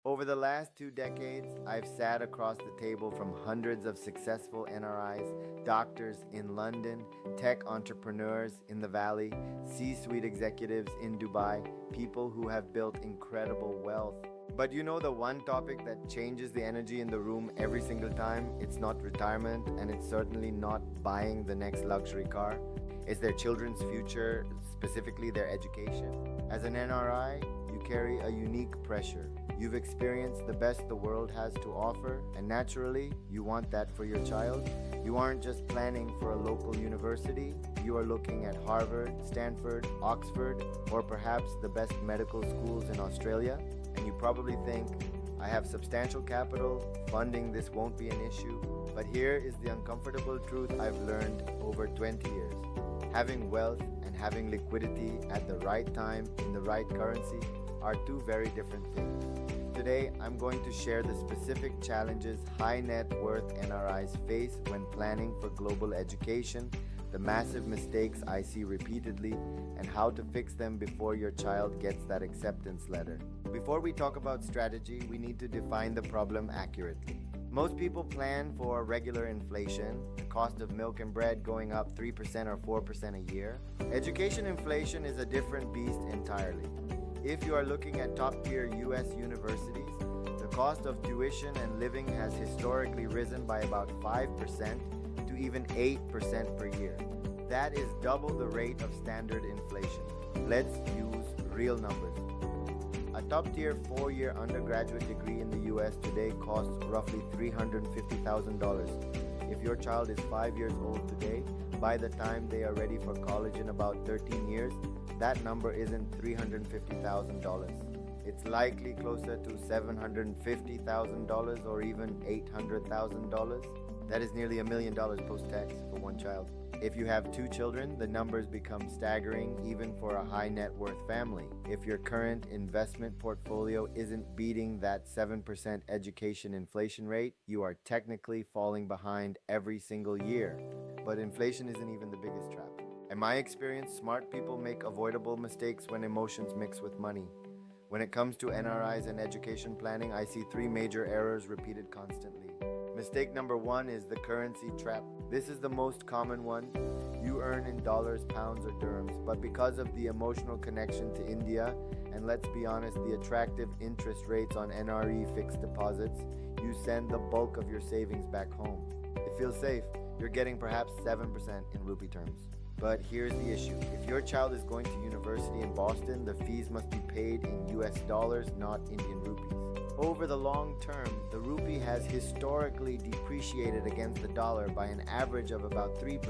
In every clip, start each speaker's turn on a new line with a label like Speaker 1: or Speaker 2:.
Speaker 1: Over the last 2 decades, I've sat across the table from hundreds of successful NRIs, doctors in London, tech entrepreneurs in the Valley, C-suite executives in Dubai, people who have built incredible wealth. But you know the one topic that changes the energy in the room every single time? It's not retirement, and it's certainly not buying the next luxury car. It's their children's future, specifically their education. As an NRI, you carry a unique pressure. You've experienced the best the world has to offer, and naturally, you want that for your child. You aren't just planning for a local university, you are looking at Harvard, Stanford, Oxford, or perhaps the best medical schools in Australia. And you probably think, I have substantial capital, funding this won't be an issue. But here is the uncomfortable truth I've learned over 20 years. Having wealth and having liquidity at the right time in the right currency are two very different things. Today, I'm going to share the specific challenges high net worth NRIs face when planning for global education, the massive mistakes I see repeatedly, and how to fix them before your child gets that acceptance letter. Before we talk about strategy, we need to define the problem accurately. Most people plan for regular inflation, the cost of milk and bread going up 3% or 4% a year. Education inflation is a different beast entirely. If you are looking at top-tier US universities, the cost of tuition and living has historically risen by about 5% to even 8% per year. That is double the rate of standard inflation. Let's use real numbers. A top-tier 4-year undergraduate degree in the US today costs roughly $350,000. If your child is 5 years old today, by the time they are ready for college in about 13 years, that number isn't $350,000. It's likely closer to $750,000 or even $800,000. That is nearly $1 million post-tax for one child. If you have 2 children, the numbers become staggering even for a high net worth family. If your current investment portfolio isn't beating that 7% education inflation rate, you are technically falling behind every single year. But inflation isn't even the biggest trap. In my experience, smart people make avoidable mistakes when emotions mix with money. When it comes to NRIs and education planning, I see 3 major errors repeated constantly. Mistake number 1 is the currency trap. This is the most common one. You earn in dollars, pounds, or dirhams, but because of the emotional connection to India, and let's be honest, the attractive interest rates on NRE fixed deposits, you send the bulk of your savings back home. It feels safe. You're getting perhaps 7% in rupee terms. But here's the issue. If your child is going to university in Boston, the fees must be paid in US dollars, not Indian rupees. Over the long term, the rupee has historically depreciated against the dollar by an average of about 3%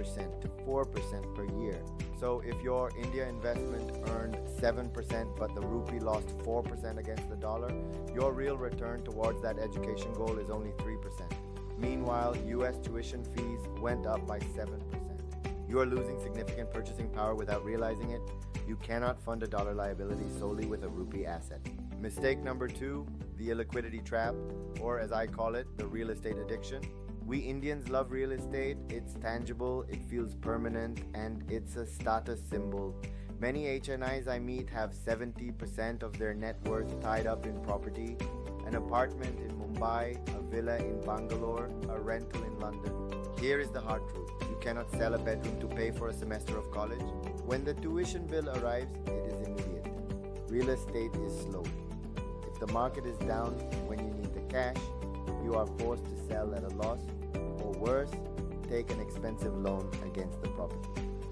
Speaker 1: to 4% per year. So if your India investment earned 7% but the rupee lost 4% against the dollar, your real return towards that education goal is only 3%. Meanwhile, US tuition fees went up by 7%. You are losing significant purchasing power without realizing it. You cannot fund a dollar liability solely with a rupee asset. Mistake number 2, the illiquidity trap, or as I call it, the real estate addiction. We Indians love real estate. It's tangible, it feels permanent, and it's a status symbol. Many HNIs I meet have 70% of their net worth tied up in property, an apartment in Mumbai, a villa in Bangalore, a rental in London. Here is the hard truth. You cannot sell a bedroom to pay for a semester of college. When the tuition bill arrives, it is immediate. Real estate is slow. If the market is down when you need the cash, you are forced to sell at a loss, or worse, take an expensive loan against the property.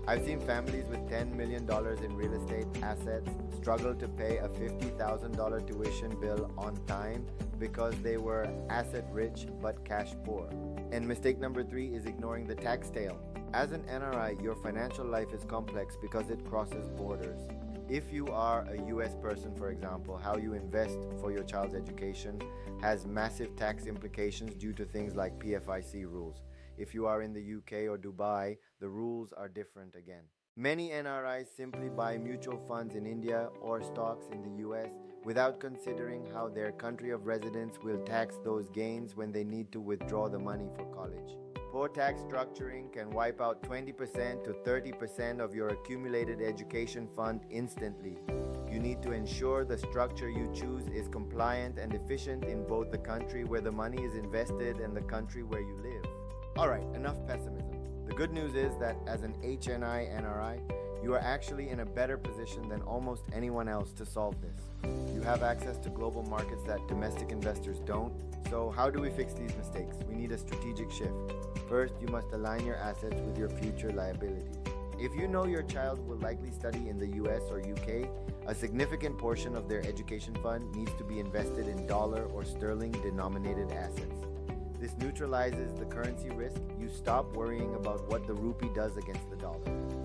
Speaker 1: I've seen families with $10 million in real estate assets struggle to pay a $50,000 tuition bill on time because they were asset rich but cash poor. And mistake number 3 is ignoring the tax tail. As an NRI, your financial life is complex because it crosses borders. If you are a US person, for example, how you invest for your child's education has massive tax implications due to things like PFIC rules. If you are in the UK or Dubai, the rules are different again. Many NRIs simply buy mutual funds in India or stocks in the US without considering how their country of residence will tax those gains when they need to withdraw the money for college. Poor tax structuring can wipe out 20% to 30% of your accumulated education fund instantly. You need to ensure the structure you choose is compliant and efficient in both the country where the money is invested and the country where you live. Alright, enough pessimism. The good news is that as an HNI NRI, you are actually in a better position than almost anyone else to solve this. You have access to global markets that domestic investors don't. So how do we fix these mistakes? We need a strategic shift. First, you must align your assets with your future liabilities. If you know your child will likely study in the US or UK, a significant portion of their education fund needs to be invested in dollar or sterling denominated assets. This neutralizes the currency risk. You stop worrying about what the rupee does against the dollar.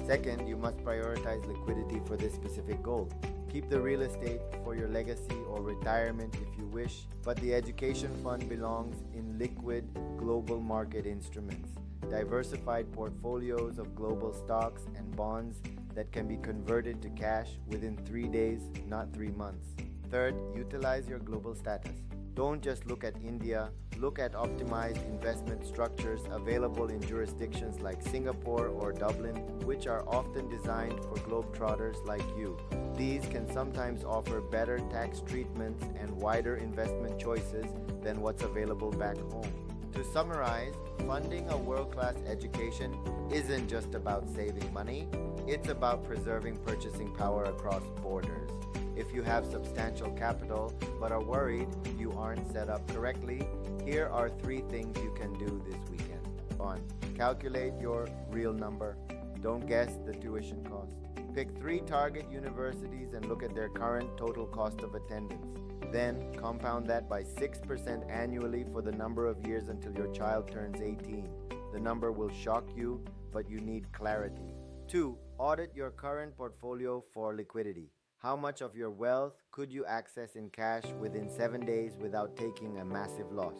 Speaker 1: Second, you must prioritize liquidity for this specific goal. Keep the real estate for your legacy or retirement if you wish, but the education fund belongs in liquid global market instruments, diversified portfolios of global stocks and bonds that can be converted to cash within 3 days, not 3 months. Third, utilize your global status. Don't just look at India, look at optimized investment structures available in jurisdictions like Singapore or Dublin, which are often designed for globetrotters like you. These can sometimes offer better tax treatments and wider investment choices than what's available back home. To summarize, funding a world-class education isn't just about saving money, it's about preserving purchasing power across borders. If you have substantial capital but are worried you aren't set up correctly, here are 3 things you can do this weekend. 1. Calculate your real number. Don't guess the tuition cost. Pick 3 target universities and look at their current total cost of attendance. Then compound that by 6% annually for the number of years until your child turns 18. The number will shock you, but you need clarity. 2. Audit your current portfolio for liquidity. How much of your wealth could you access in cash within 7 days without taking a massive loss?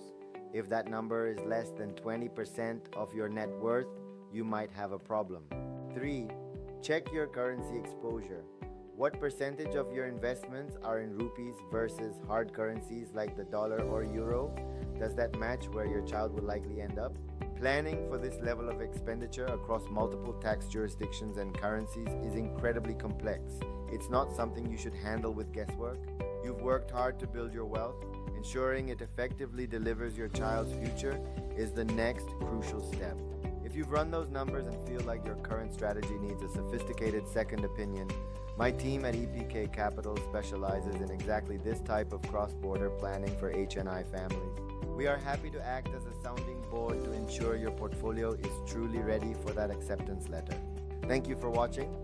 Speaker 1: If that number is less than 20% of your net worth, you might have a problem. 3. Check your currency exposure. What percentage of your investments are in rupees versus hard currencies like the dollar or euro? Does that match where your child will likely end up? Planning for this level of expenditure across multiple tax jurisdictions and currencies is incredibly complex. It's not something you should handle with guesswork. You've worked hard to build your wealth. Ensuring it effectively delivers your child's future is the next crucial step. If you've run those numbers and feel like your current strategy needs a sophisticated second opinion, my team at EPK Capital specializes in exactly this type of cross-border planning for HNI families. We are happy to act as a sounding board to ensure your portfolio is truly ready for that acceptance letter. Thank you for watching.